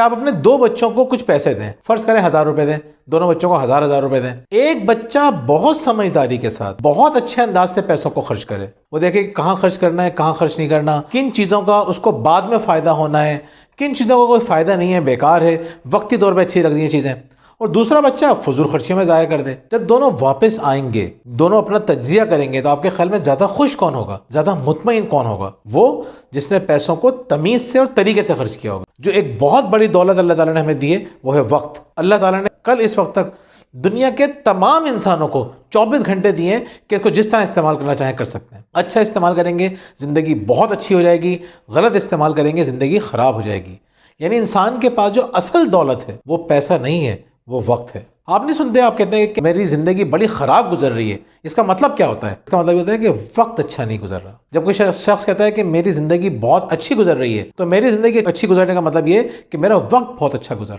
آپ اپنے دو بچوں کو کچھ پیسے دیں، فرض کریں 1000 روپے دیں، دونوں بچوں کو 1000 روپے دیں، ایک بچہ بہت سمجھداری کے ساتھ بہت اچھے انداز سے پیسوں کو خرچ کرے، وہ دیکھے کہ کہاں خرچ کرنا ہے، کہاں خرچ نہیں کرنا، کن چیزوں کا اس کو بعد میں فائدہ ہونا ہے، کن چیزوں کا کوئی فائدہ نہیں ہے، بیکار ہے، وقتی طور پہ اچھی لگ رہی ہیں چیزیں، اور دوسرا بچہ فضول خرچیوں میں ضائع کر دے۔ جب دونوں واپس آئیں گے، دونوں اپنا تجزیہ کریں گے، تو آپ کے خیال میں زیادہ خوش کون ہوگا، زیادہ مطمئن کون ہوگا؟ وہ جس نے پیسوں کو تمیز سے اور طریقے سے خرچ کیا ہوگا۔ جو ایک بہت بڑی دولت اللہ تعالیٰ نے ہمیں دی ہے وہ ہے وقت۔ اللہ تعالیٰ نے کل اس وقت تک دنیا کے تمام انسانوں کو 24 گھنٹے دیے ہیں کہ اس کو جس طرح استعمال کرنا چاہیں کر سکتے ہیں۔ اچھا استعمال کریں گے زندگی بہت اچھی ہو جائے گی، غلط استعمال کریں گے زندگی خراب ہو جائے گی۔ یعنی انسان کے پاس جو اصل دولت ہے وہ پیسہ نہیں ہے، وہ وقت ہے۔ آپ نہیں سنتے، آپ کہتے ہیں کہ میری زندگی بڑی خراب گزر رہی ہے، اس کا مطلب کیا ہوتا ہے؟ اس کا مطلب یہ ہوتا ہے کہ وقت اچھا نہیں گزر رہا۔ جب کوئی شخص کہتا ہے کہ میری زندگی بہت اچھی گزر رہی ہے، تو میری زندگی اچھی گزرنے کا مطلب یہ ہے کہ میرا وقت بہت اچھا گزر رہا ہے۔